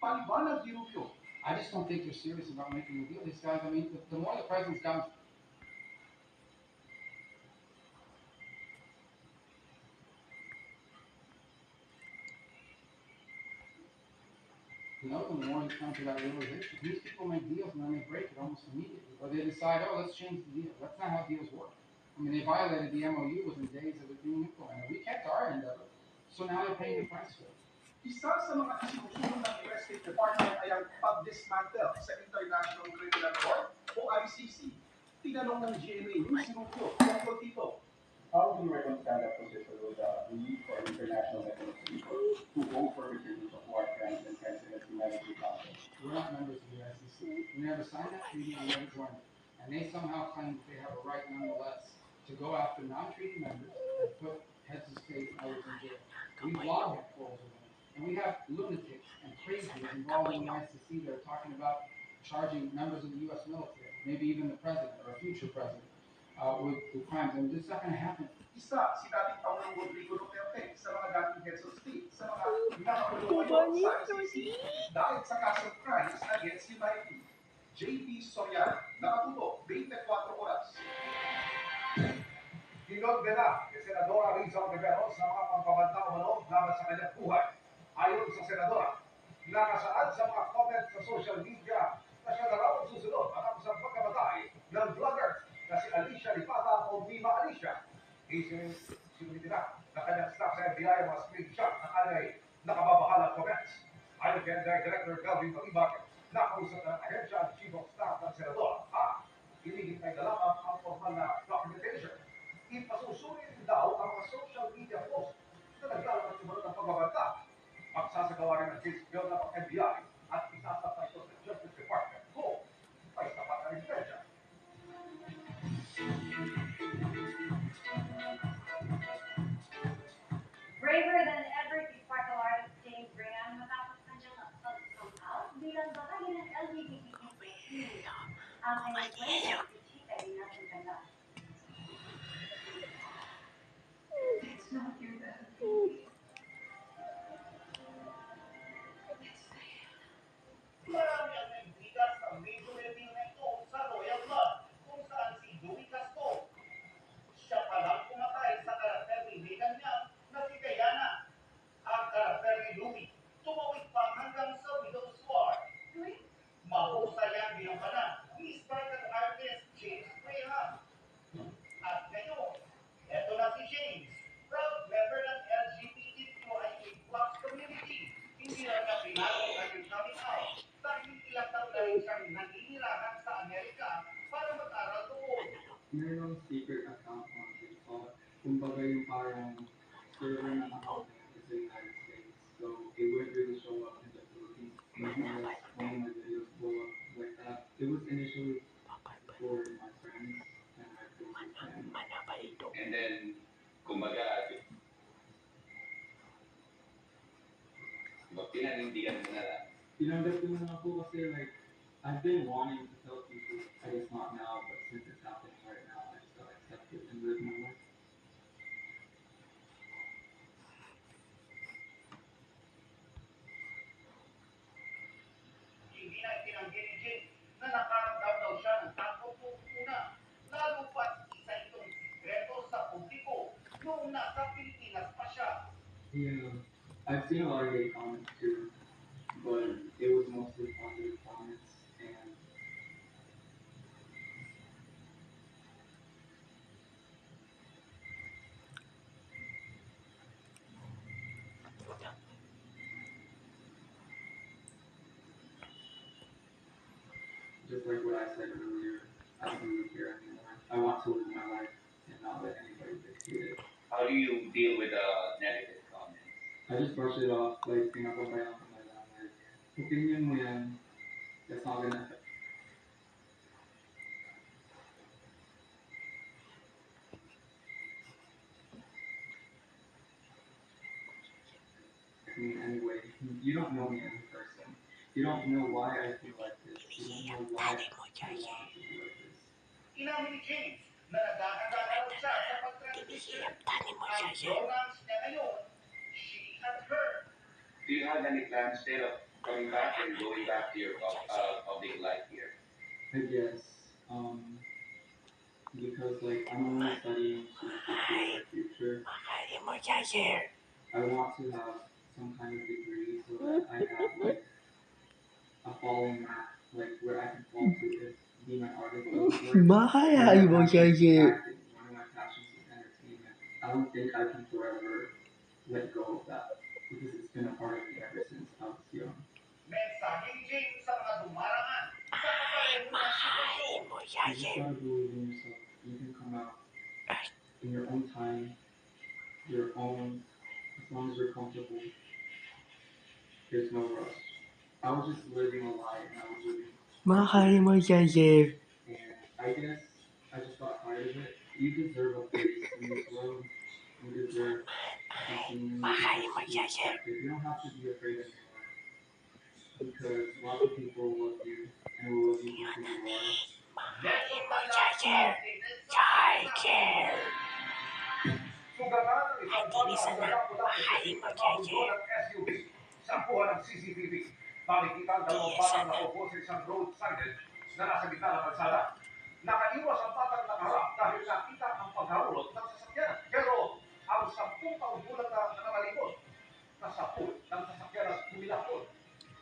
I just don't think they're serious about making a deal. These guys, I mean, the more the president's gotten. The more he's come to that realization. These people make deals and then they break it almost immediately. Or they decide, oh, let's change the deal. That's not how deals work. I mean, they violated the MOU within days of it being implemented. We kept our end of it. So now they're paying the price for it. Isa sa mga isinusunod ng US State Department ay ang pag-dismantle sa International Criminal Court o ICC. Tinanong ng GMA News si Rufio tungkol dito. How do you reconcile that position with the need for international mechanism to overturn the war crimes and sensitive humanity conflicts? We're not members of the ICC. We never signed that treaty, we never joined it. And they somehow claim that they have a right nonetheless to go after non-treaty members and put heads of state and others in jail. We long have quarrels with them. And we have lunatics and crazies involved in the ICC that are talking about charging members of the U.S. military, maybe even the president or a future president, with crimes. And this is not going to happen. Isa si dating Pangulong Rodrigo Duterte sa mga dating heads of state sa mga nakakulong ngayon sa ICC dahil sa kasong crimes against humanity. JP Soriano, nakatuto, 24 oras. Kinondena ni Senadora Rizal Rivero sa mga pampabanta umano laban sa kanyang buhay. Ayon sa senadora, nakasaad sa mga comment sa social media na siya na raw ang susunod at sa pagkamatay ng vlogger na si Alicia Lipata o Viva Alicia. Isinunod na kanyang staff sa FBI ang mga screenshot na kanya'y nakababahalang comments. Ayon kay Director Calvin Malibag, nakausap ng ahensya at Chief of Staff ng senadora hinihintay na lamang ang formal na documentation. Ipasusunin daw ang mga social media posts na naglalabas sumunod ng pagbabanta. Magsasagawa rin ng case bill ng NBI at isasapay ito sa Justice Department kung may sapat na ebidensya. Braver than ever si sparkle artist James Ryan matapos kanyang pag-come bilang bahagi ng LGBTQ community. Ang kanyang kwento si Chika Ignacio Ganda. It's not your bad. Marami ang nagbigas ng major reveal na ito sa Royal Blood kung saan si Louis Castro. Siya palang kumatay sa karakter ni Megan niya na si Diana. Ang karakter ni Louis tumawid pa hanggang sa Widow's War. Mahusay ang binumpanan ni sparkle artist James Graham. At ngayon, eto na si James, proud member ng LGBTQIA+ community. Hindi lang na pinalo ang coming out dahil ilang taon na rin siyang nanginirahan sa Amerika para mag-aral doon. Merong secret account on TikTok. Kumbaga yung parang server ng account is the United States. So it wouldn't really show up in the Philippines. Maybe like one of my videos blow up like that. It was initially for my friends and my closest friends. And then, kumbaga, pinanindigan mo na lang. Tinanggap ko na lang po kasi like, I've been wanting to tell people, I guess not now, but since it's happening right now, I just gotta accept it and live my life. Hindi na itinanggi ni James na nakaramdam daw siya ng takot noong una. Lalo pat isa itong sikreto sa publiko noong nasa Pilipinas pa siya. Yeah, I've seen a lot of hate comments too, but it was mostly positive comments, and just like what I said earlier, I don't really care anymore. I want to live my life and not let anybody dictate it. How do you deal with negative comments? I just brush it off, like, pinapabayaan ko na lang, like, opinion mo yan, that's not gonna affect. Me anyway, you don't know me as a person. You don't know why I feel like this. You don't know why I want to be like this. Inamin ni James na nag-aaral siya sa pag-transition. Ang romance niya ngayon, she and her. Do you have any plans still of coming back? in going back to your public life here? I guess, because like I'm only studying to secure my future. I want to have some kind of degree so that I have like a falling map, like where I can fall to if being an artist doesn't work. Bahala mo siya, sir. Acting, one of my passions is entertainment. I don't think I can forever let go of that because it's been a part of me ever since I was young. Mensaheng James sa mga dumaraan sa kapareho ng sitwasyon. You just gotta believe in yourself. You can come out in your own time, your own, as long as you're comfortable. There's no rush. I was just living a lie and I was living. Bahala mo siya, sir. And I guess I just got tired of it. You deserve a place in this world. You deserve to be seen. You deserve to be respected. You don't have to be afraid anymore. Because lots of people love you and will love you for who you are. Sugatan ng isang bata sa Lapu-Lapu City at mapundo ng SUV. Sampuhan ng CCTV. Makikita ang dalawang batang nakaupo sa isang road signage na nasa gitna ng kalsada. Nakaiwas ang batang nakaharap dahil nakita ang pagharulot ng sasakyan. Pero ang 10 taong gulang na nakatalikod, nasapul ng sasakyan at kumilapon.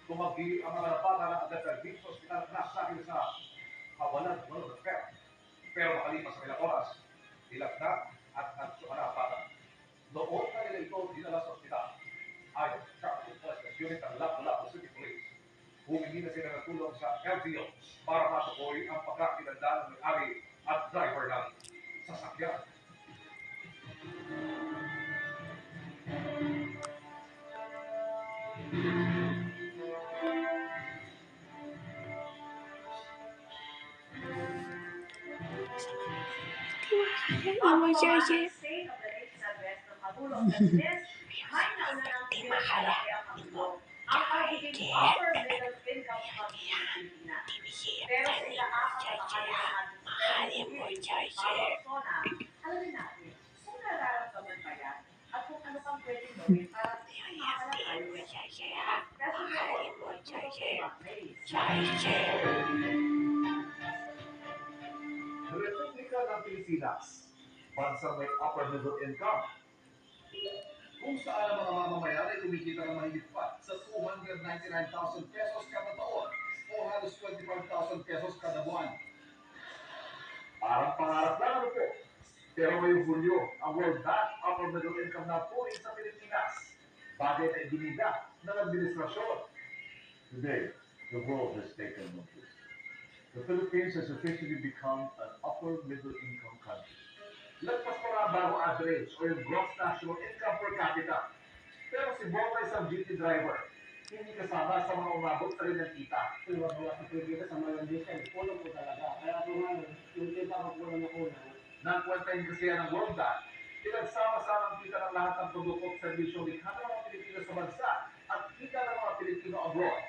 Tumagili ang mga bata na agad na dito sa ospital dahil sa kawalan ng pera. Pero makalipas sa ilang oras, nilagdag at nagsuka na ang bata. Noon na nila ito dinala sa ospital. Ayon sa Police Unit ng Lapu-Lapu City Police, humingi na sila ng tulong sa LTO para matukoy ang pagkakilanlan ng may-ari at driver ng sasakyan. Ang pamahalaan State of the Nation Address ng Pangulo ang President, may nauna ng pinagkalaki ang Pangulo ang pagiging upper middle income country ng Pilipinas. Pero sa itaas ang bahagi ng ating Zona, alamin natin kung nararamdaman ba yan at kung ano pang pwedeng gawin para makakala tayo rin. Republika ng Pilipinas, bansang may upper middle income, kung saan ang mga mamamayan ay kumikita ng mahigit pa sa 299,000 pesos kada taon o halos 25,000 pesos kada buwan. Parang pangarap lang ano po. Pero ngayong Hulyo, ang World Bank upper middle income na po rin sa Pilipinas. Bagay na ibinida ng administrasyon. Today, the world has taken notice. The Philippines has officially become an upper middle income country. Lagpas pa nga ang bagong average o yung gross national income per capita. Pero si Bota isang jeepney driver, hindi kasama sa mga umabot sa rin ng kita. Wala sa kita sa mga diesel, kulang po talaga. Kaya po ngayon, yung kita ko kulang na kulang. Nagkwenta yung kasi ng World Bank, pinagsama-sama ang kita ng lahat ng produkto at serbisyong likha ng mga Pilipino sa bansa at kita ng mga Pilipino abroad.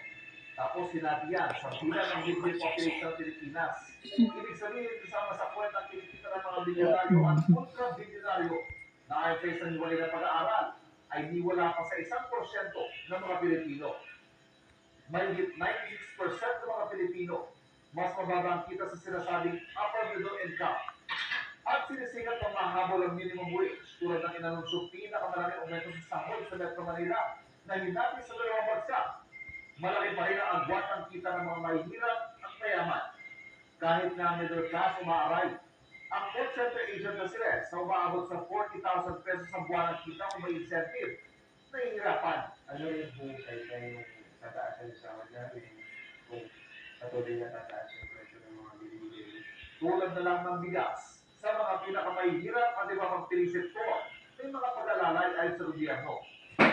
Tapos sinabi yan sa bilang ng Libre Population ng Pilipinas. Ibig sabihin, kasama sa kwenta ang kinikita ng mga bilyonaryo at ultra-bilyonaryo na ayon sa isang hiwalay na pag-aaral ay niwala pa sa 1% ng mga Pilipino. Mahigit 96% ng mga Pilipino mas mababa ang kita sa sinasabing upper middle income. At sinisigat ng mahabol ang minimum wage tulad ng inanunsyo pinakamaraming aumento sa sahod sa Metro Manila na hinati sa dalawang bansa. Malaki pa rin ang agwat ng kita ng mga mahihirap at mayaman. Kahit na middle class umaaray. Ang call center agent na sila sa umaabot sa 40,000 pesos sa buwan ng kita kung may incentive, nahihirapan. Ano yung husay kayo tataas ang sahod namin kung patuloy na tataas yung presyo ng mga binibili? Tulad na lang ng bigas. Sa mga pinakamahihirap at iba magpilisip ko, may mga pag-alalay ayon sa gobyerno.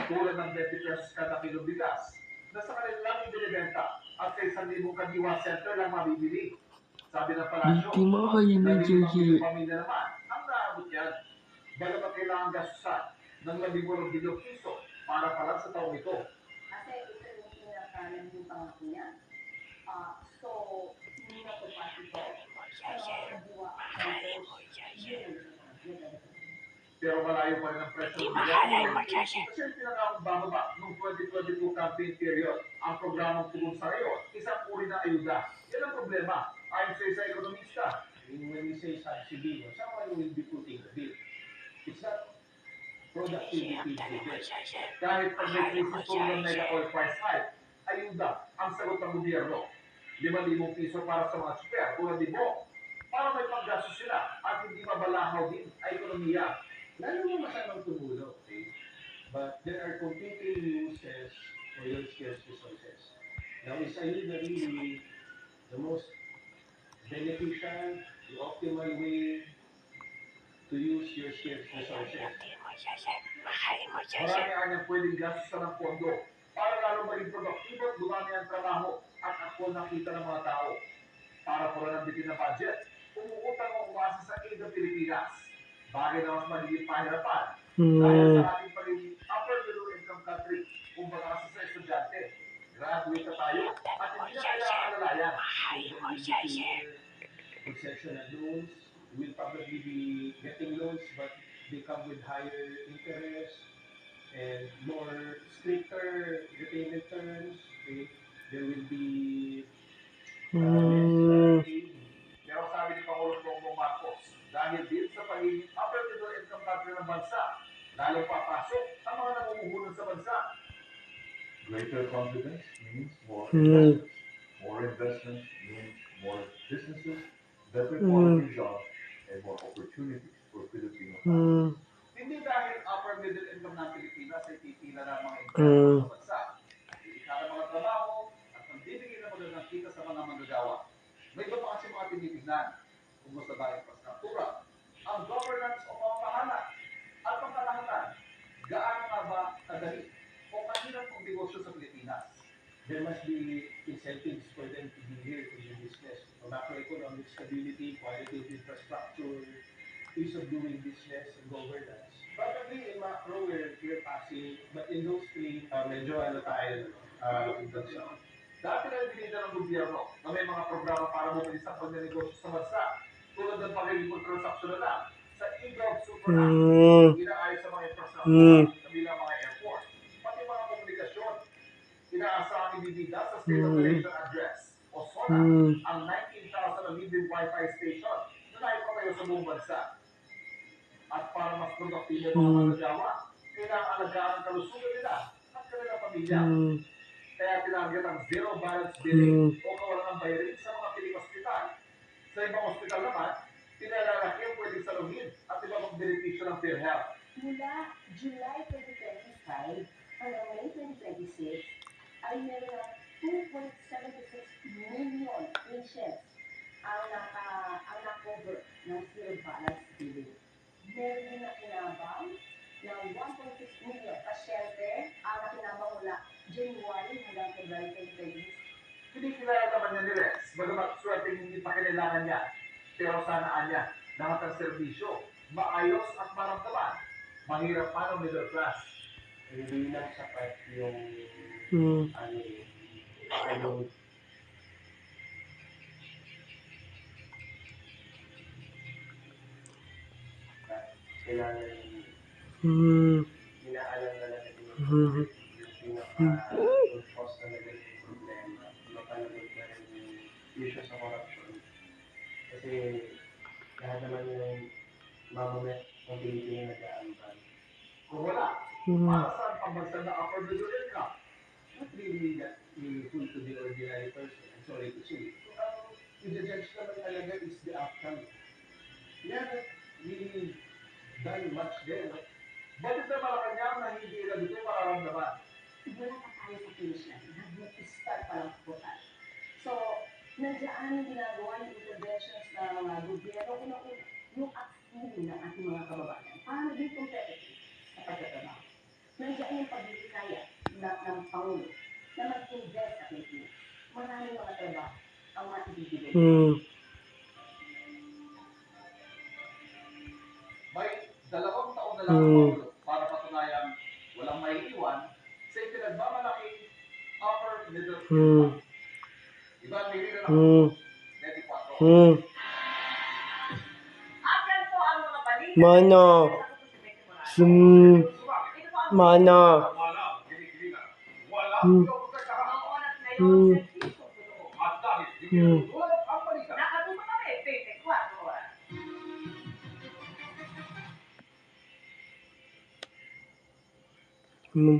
Tulad ng 20 pesos kada kilong bigas na sa kanilang ibinibenta at sa 1,000 kadiwa center lang mabibili. Sabi ng palasyo, Di mo kayo na medyo limang pamilya naman ang naabot yan. Bagamat kailangan gastusan ng 18 bilyong piso para pa lang sa taong ito. Kasi ito yung pinakalan yung pangako niya. So, hindi na po pati po. Pero malayo pa rin ang presyo ng Mahalay mo bigas. siya. Kasi yung pinakakong bababa noong 2022 campaign period, ang programang Tugon sa Rayon, isang uri na ayuda. Yan ang problema. Ayon sa isang ekonomista, when we say subsidy, someone will be putting the bill. It's not productivity bill. Kahit pag may krisis po ng mega oil price hike, ayuda ang sagot ng gobyerno. 5,000 piso para sa mga super, tulad ni Bo, para may panggastos sila at hindi mabalahaw din ang ekonomiya. Lalo mo masamang tumulong, okay? But there are competing uses for your scarce resources. Now, is ayuda really the most beneficial, the optimal way to use your scarce resources? Marami anyang pwedeng gastusan ng pondo para lalo maging produktibo at dumami ang trabaho at ako nakita ng mga tao. Para pala ng bitin na budget, umuutang o umasa sa aid ng Pilipinas. Bagay na mas magiging pahirapan dahil sa ating pagiging upper middle income country kung baka sa estudyante. Graduate na tayo at hindi na kailangan alalayan. Concession and loans will probably be getting loans, but they come with higher interest and more stricter repayment terms. Okay? There will be Pero sabi ni Pangulong Bongbong Marcos, dahil din sa pagiging upper middle income country ng bansa, lalong papasok ang mga namumuhunan sa bansa. Greater confidence means more investments. More investments means more businesses, better quality jobs, and more opportunities for Filipino families. Hindi dahil upper middle income ng Pilipinas ay pipila ng mga empleyado sa bansa. Hindi ka ng mga trabaho at magbibigay ng magandang kita sa mga manggagawa. May iba pa kasi mga tinitignan. Kumusta ba ang infrastruktura, ang governance o pamamahala, at ang kalahatan, gaano nga ba kadali o mahirap ang negosyo sa Pilipinas? there must be incentives for them to be here to do business. Macroeconomic stability, quality of infrastructure, ease of doing business, and governance. Probably in macro, we're passing, but in those three, medyo ano tayo, Dati na binida ng gobyerno na may mga programa para bumili sa pagnenegosyo sa bansa, tulad ng pagiging transaksyon na sa e-gov super app, inaayos sa mga infrastructure, kabilang mga airport, pati mga komunikasyon. Inaasahang ibibida sa State Operation Address o SONA ang 19,000 na libre Wi-Fi station na naipatayo sa buong bansa. At para mas produktibo mga manggagawa, kailangan alagaan ang kalusugan nila at kanilang pamilya. Kaya tinagyan ang zero balance billing o kawalan ng bayarin sa mga piling ospital. Sa ibang ospital naman, pinalalaki ang pwedeng saluhin at iba pang benepisyo ng PhilHealth. Mula July 2025 hanggang May 2026 ay meron na 2.76 million patients ang na-cover ng zero balance billing. Meron din na kinabang ng 1.6 million pasyente ang nakinabang mula January hanggang February 2026. Hindi kilala naman niya ni Rex, bagamat swerteng hindi pa kailangan niya. Pero sanaan niya, lahat ng serbisyo, maayos at maramdaman. Mahirap pa ng middle class. hindi lang sapat yung kailangan inaalam na natin yung pinaka-cause talaga yung problema. Mapalagod na rin yung issue sa corruption. Kasi lahat naman yung mabamet ng Pilipino nag-aambag. Kung wala, para saan pambansa na upper middle income? Not really that meaningful to the ordinary person. I'm sorry to say. Ang i-judge naman talaga is the outcome. We haven't really done much there. No? Bakit sa Malacanang na hindi na dito mararamdaman? Wala pa tayo sa finish line. Nag-start pa lang po tayo. So, nandiyan yung ginagawa yung interventions ng gobyerno, unang-una, yung upskilling ng ating mga kababayan para maging competitive sa pagtatrabaho. Nandiyan yung pagbibigaya ng Pangulo na mag-invest sa Pilipinas. Maraming mga trabaho ang maibibigay. May 2 taon na lang ang Pangulo para patunayan walang maiiwan sa ipinagmamalaking upper middle income. Iba ang nilila ng 24. At yan po ang mga balita. Mono. Ako po si Ito po ang Mana. Wala, kinikilingan. Wala, Hmm. pinoprotektahan. noon at ngayon, servisyo totoo. At dahil hindi natutulad ang balita. Nakatuto kami, 24 oras. Hmm.